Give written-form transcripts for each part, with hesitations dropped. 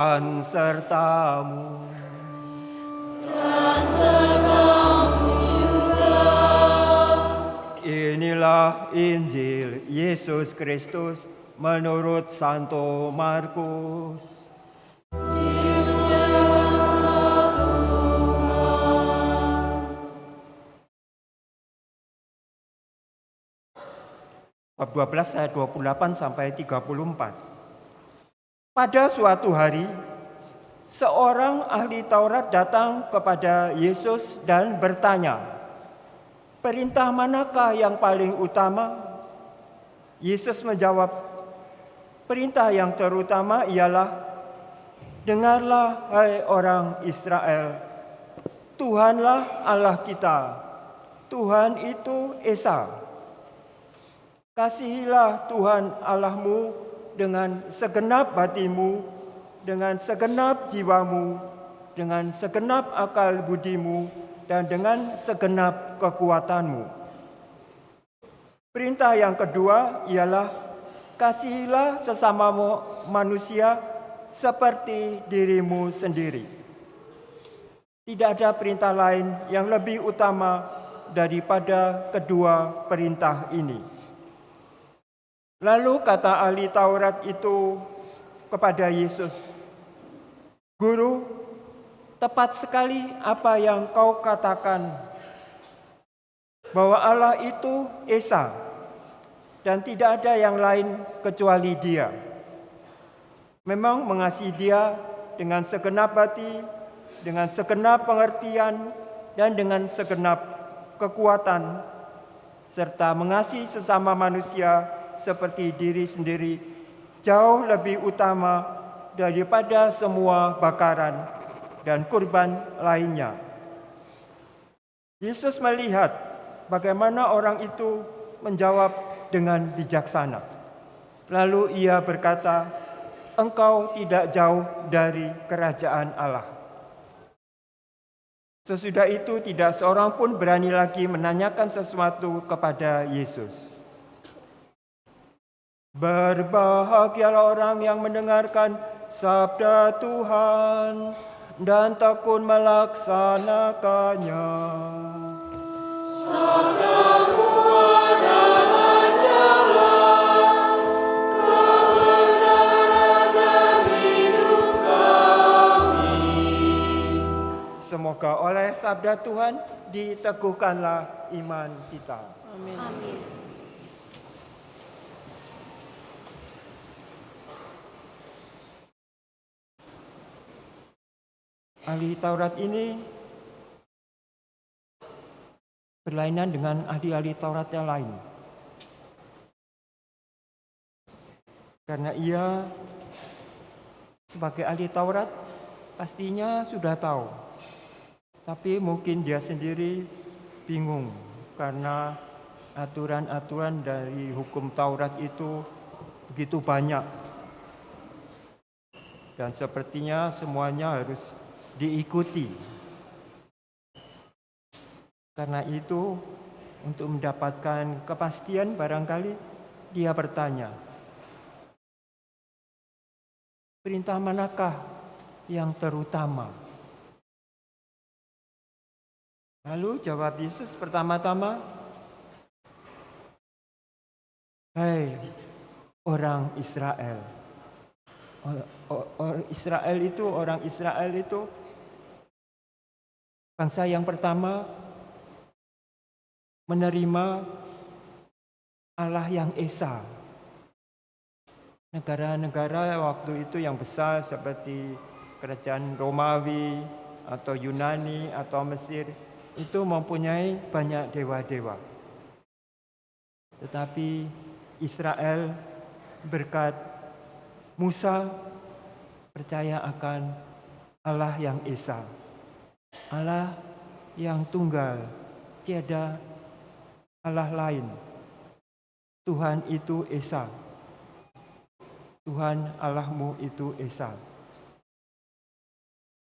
Dan sertamu juga. Inilah Injil Yesus Kristus menurut Santo Markus. Dimuliakanlah Tuhan. Bab 12 ayat 28 sampai 34. Pada suatu hari, seorang ahli Taurat datang kepada Yesus dan bertanya, "Perintah manakah yang paling utama?" Yesus menjawab, "Perintah yang terutama ialah, dengarlah hai orang Israel, Tuhanlah Allah kita, Tuhan itu Esa. Kasihilah Tuhan Allahmu dengan segenap hatimu, dengan segenap jiwamu, dengan segenap akal budimu, dan dengan segenap kekuatanmu. Perintah yang kedua ialah, kasihilah sesama manusia seperti dirimu sendiri. Tidak ada perintah lain yang lebih utama daripada kedua perintah ini." Lalu kata ahli Taurat itu kepada Yesus, "Guru, tepat sekali apa yang kau katakan, bahwa Allah itu Esa, dan tidak ada yang lain kecuali Dia. Memang mengasihi Dia dengan segenap hati, dengan segenap pengertian, dan dengan segenap kekuatan, serta mengasihi sesama manusia seperti diri sendiri, jauh lebih utama daripada semua bakaran dan kurban lainnya." Yesus melihat bagaimana orang itu menjawab dengan bijaksana. Lalu ia berkata, "Engkau tidak jauh dari kerajaan Allah." Sesudah itu tidak seorang pun berani lagi menanyakan sesuatu kepada Yesus. Berbahagialah orang yang mendengarkan sabda Tuhan dan tekun melaksanakannya. Sabdamu adalah jalan, kebenaran dan hidup kami. Semoga oleh sabda Tuhan diteguhkanlah iman kita. Amin. Ahli Taurat ini berlainan dengan ahli-ahli Taurat yang lain. Karena ia sebagai ahli Taurat pastinya sudah tahu. Tapi mungkin dia sendiri bingung karena aturan-aturan dari hukum Taurat itu begitu banyak. Dan sepertinya semuanya harus diikuti. Karena itu, untuk mendapatkan kepastian barangkali dia bertanya, perintah manakah yang terutama? Lalu jawab Yesus pertama-tama, "Hai orang Israel." Orang Israel itu bangsa yang pertama menerima Allah yang Esa. Negara-negara waktu itu yang besar seperti kerajaan Romawi atau Yunani atau Mesir itu mempunyai banyak dewa-dewa. Tetapi Israel berkat Musa percaya akan Allah yang Esa, Allah yang tunggal, tiada Allah lain. Tuhan itu Esa. Tuhan Allahmu itu Esa.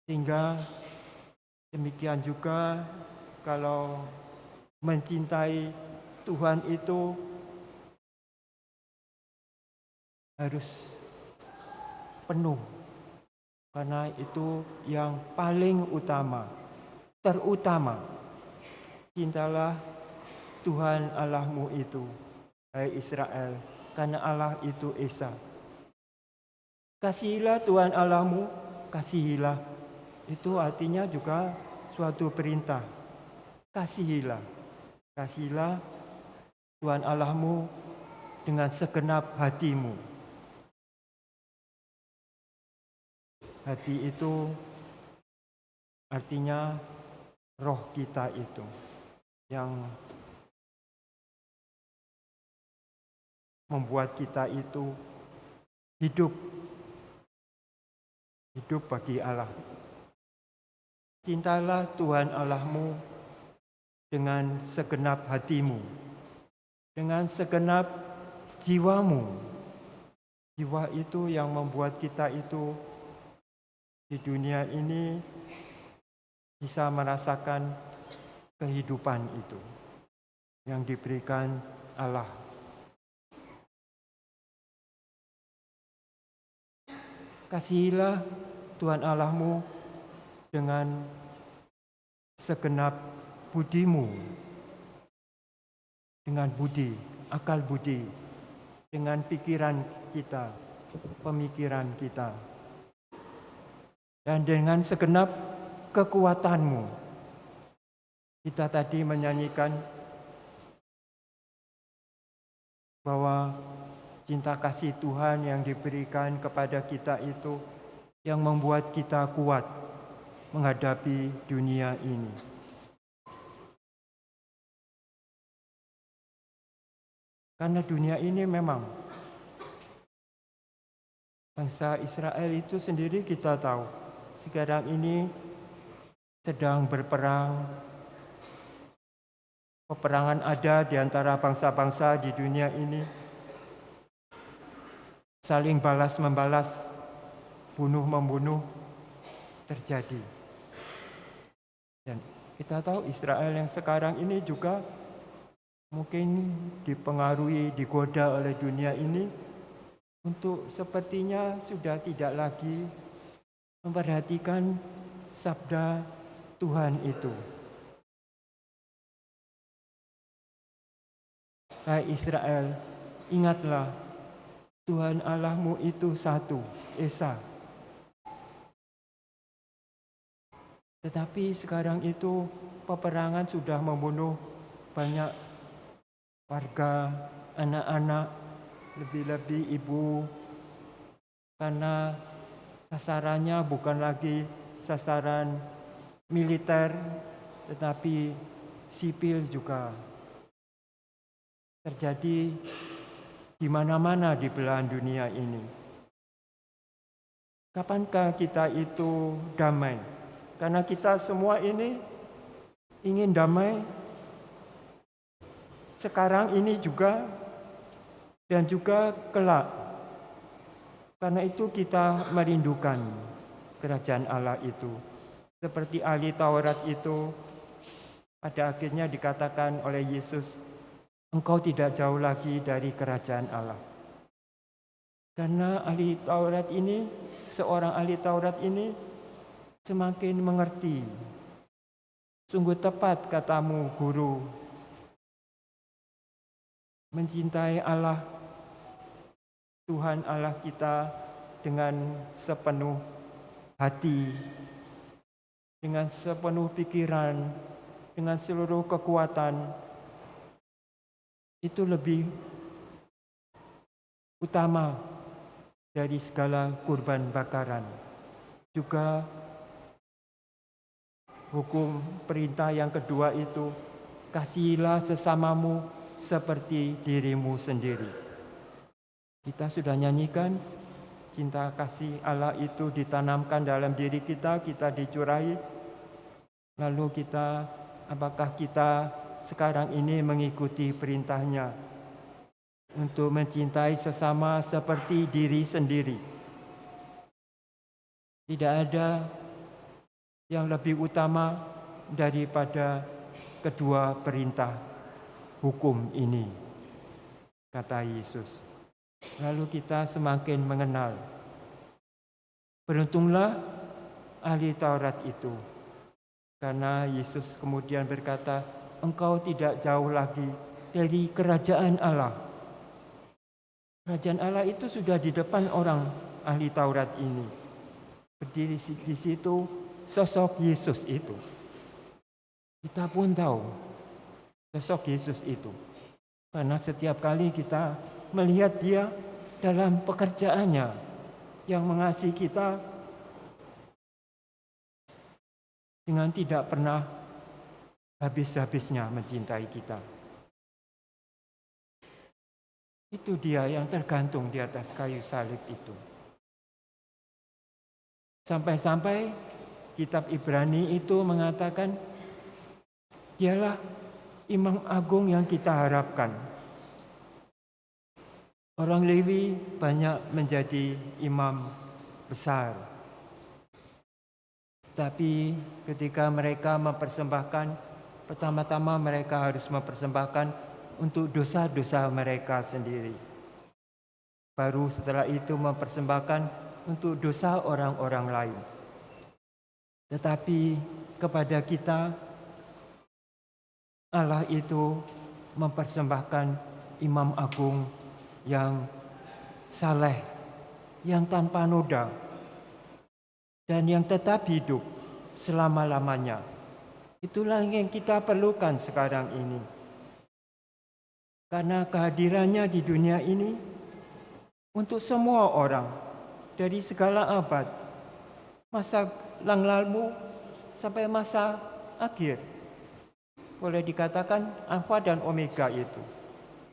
Sehingga demikian juga kalau mencintai Tuhan itu harus penuh Karena itu yang paling utama, terutama. Cintalah Tuhan Allahmu itu, hai Israel, karena Allah itu Esa. Kasihilah Tuhan Allahmu, kasihilah. Itu artinya juga suatu perintah. Kasihilah. Kasihilah Tuhan Allahmu dengan segenap hatimu. Hati itu artinya roh kita itu yang membuat kita itu hidup bagi Allah. Cintalah Tuhan Allahmu dengan segenap hatimu, dengan segenap jiwamu. Jiwa itu yang membuat kita itu di dunia ini bisa merasakan kehidupan itu yang diberikan Allah. Kasihilah Tuhan Allahmu dengan segenap budimu, dengan budi, akal budi, dengan pikiran kita, pemikiran kita, dan dengan segenap kekuatanmu. Kita tadi menyanyikan bahwa cinta kasih Tuhan yang diberikan kepada kita itu yang membuat kita kuat menghadapi dunia ini. Karena dunia ini memang bangsa Israel itu sendiri kita tahu sekarang ini sedang berperang. Peperangan ada di antara bangsa-bangsa di dunia ini. Saling balas-membalas, bunuh-membunuh terjadi. Dan kita tahu Israel yang sekarang ini juga mungkin dipengaruhi, digoda oleh dunia ini untuk sepertinya sudah tidak lagi memperhatikan sabda Tuhan itu. Hai Israel, ingatlah Tuhan Allahmu itu satu, Esa. Tetapi sekarang itu peperangan sudah membunuh banyak warga, anak-anak, lebih-lebih ibu, karena sasarannya bukan lagi sasaran militer, tetapi sipil juga. Terjadi di mana-mana di belahan dunia ini. Kapankah kita itu damai? Karena kita semua ini ingin damai sekarang ini juga dan juga kelak. Karena itu kita merindukan kerajaan Allah itu. Seperti ahli Taurat itu pada akhirnya dikatakan oleh Yesus, engkau tidak jauh lagi dari kerajaan Allah. Karena ahli Taurat ini, seorang ahli Taurat ini semakin mengerti. Sungguh tepat katamu, Guru. Mencintai Allah, Tuhan Allah kita dengan sepenuh hati, dengan sepenuh pikiran, dengan seluruh kekuatan, itu lebih utama dari segala kurban bakaran. Juga hukum perintah yang kedua itu, kasihilah sesamamu seperti dirimu sendiri. Kita sudah nyanyikan, cinta kasih Allah itu ditanamkan dalam diri kita, kita dicurahi. Lalu apakah kita sekarang ini mengikuti perintahnya untuk mencintai sesama seperti diri sendiri? Tidak ada yang lebih utama daripada kedua perintah hukum ini, kata Yesus. Lalu kita semakin mengenal Beruntunglah ahli Taurat itu, karena Yesus kemudian berkata, engkau tidak jauh lagi dari kerajaan Allah. Kerajaan Allah itu sudah di depan orang ahli Taurat ini. Berdiri di situ sosok Yesus itu. Kita pun tahu sosok Yesus itu. Karena setiap kali kita melihat dia dalam pekerjaannya yang mengasihi kita dengan tidak pernah habis-habisnya mencintai kita. Itu dia yang tergantung di atas kayu salib itu. Sampai-sampai kitab Ibrani itu mengatakan, dialah imam agung yang kita harapkan. Orang Lewi banyak menjadi imam besar. Tapi ketika mereka mempersembahkan, pertama-tama mereka harus mempersembahkan untuk dosa-dosa mereka sendiri. Baru setelah itu mempersembahkan untuk dosa orang-orang lain. Tetapi kepada kita, Allah itu mempersembahkan imam agung yang saleh, yang tanpa noda, dan yang tetap hidup selama-lamanya. Itulah yang kita perlukan sekarang ini. Karena kehadirannya di dunia ini untuk semua orang dari segala abad, masa yang lalu sampai masa akhir. Boleh dikatakan Alfa dan Omega itu,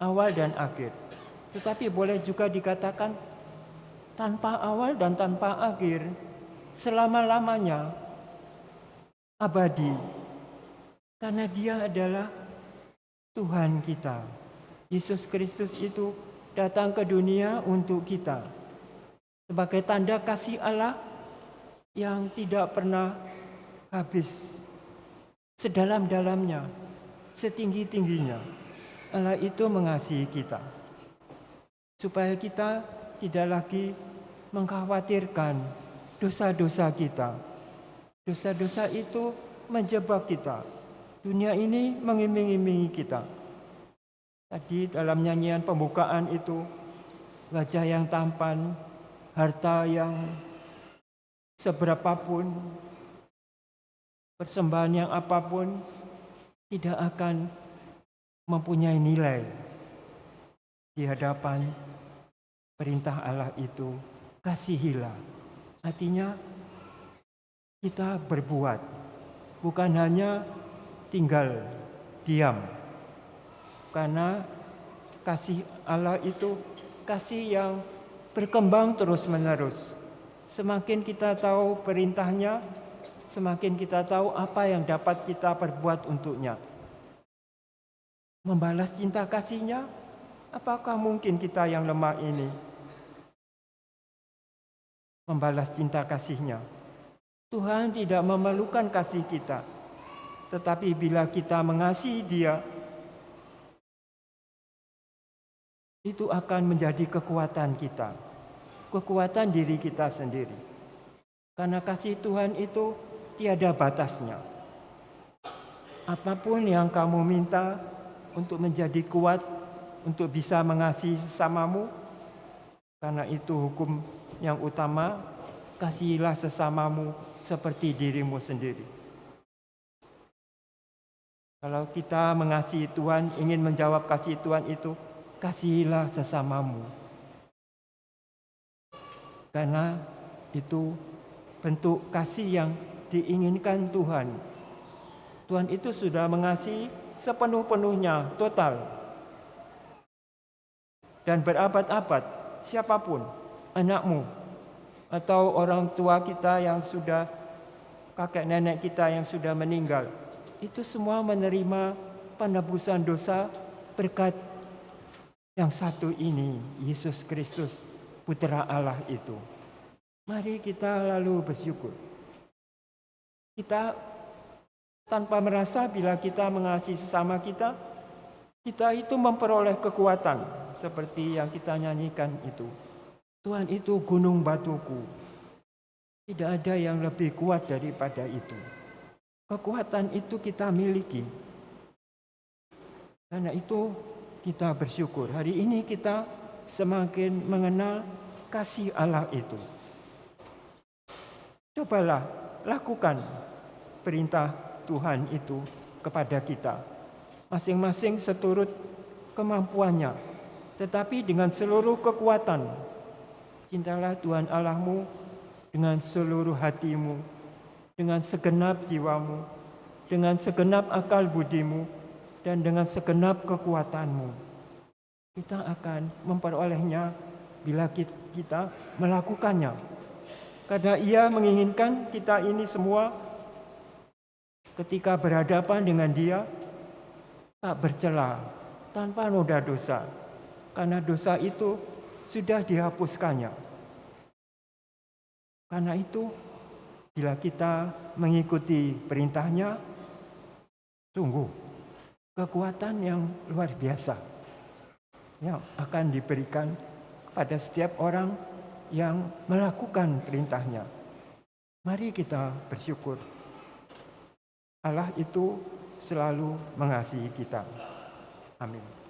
awal dan akhir. Tetapi boleh juga dikatakan tanpa awal dan tanpa akhir, selama-lamanya, abadi. Karena dia adalah Tuhan kita. Yesus Kristus itu datang ke dunia untuk kita sebagai tanda kasih Allah yang tidak pernah habis, sedalam-dalamnya, setinggi-tingginya. Allah itu mengasihi kita supaya kita tidak lagi mengkhawatirkan dosa-dosa kita. Dosa-dosa itu menjebak kita. Dunia ini mengiming-imingi kita. Tadi dalam nyanyian pembukaan itu, wajah yang tampan, harta yang seberapapun, persembahan yang apapun tidak akan mempunyai nilai di hadapan perintah Allah itu, kasihilah. Artinya kita berbuat, bukan hanya tinggal diam. Karena kasih Allah itu kasih yang berkembang terus-menerus. Semakin kita tahu perintahnya, semakin kita tahu apa yang dapat kita perbuat untuknya. Membalas cinta kasihnya, apakah mungkin kita yang lemah ini membalas cinta kasihnya? Tuhan tidak memerlukan kasih kita. Tetapi bila kita mengasihi Dia, itu akan menjadi kekuatan kita, kekuatan diri kita sendiri. Karena kasih Tuhan itu tiada batasnya. Apapun yang kamu minta untuk menjadi kuat, untuk bisa mengasihi sesamamu, karena itu hukum yang utama, kasihilah sesamamu seperti dirimu sendiri. Kalau kita mengasihi Tuhan, ingin menjawab kasih Tuhan itu, kasihilah sesamamu. Karena itu bentuk kasih yang diinginkan Tuhan. Tuhan itu sudah mengasihi sepenuh-penuhnya, total. Dan berabad-abad, siapapun, anakmu, atau orang tua kita yang sudah, kakek nenek kita yang sudah meninggal, itu semua menerima penebusan dosa berkat yang satu ini, Yesus Kristus, Putra Allah itu. Mari kita lalu bersyukur. Kita tanpa merasa bila kita mengasihi sesama kita, kita itu memperoleh kekuatan seperti yang kita nyanyikan itu. Tuhan itu gunung batuku. Tidak ada yang lebih kuat daripada itu. Kekuatan itu kita miliki. Karena itu kita bersyukur. Hari ini kita semakin mengenal kasih Allah itu. Cobalah lakukan perintah Tuhan itu kepada kita. Masing-masing seturut kemampuannya. Tetapi dengan seluruh kekuatan. Cintalah Tuhan Allahmu dengan seluruh hatimu, dengan segenap jiwamu, dengan segenap akal budimu, dan dengan segenap kekuatanmu. Kita akan memperolehnya bila kita melakukannya. Karena Ia menginginkan kita ini semua ketika berhadapan dengan Dia tak bercela, tanpa noda dosa. Karena dosa itu sudah dihapuskannya. Karena itu, bila kita mengikuti perintahnya, sungguh kekuatan yang luar biasa yang akan diberikan kepada setiap orang yang melakukan perintahnya. Mari kita bersyukur. Allah itu selalu mengasihi kita. Amin.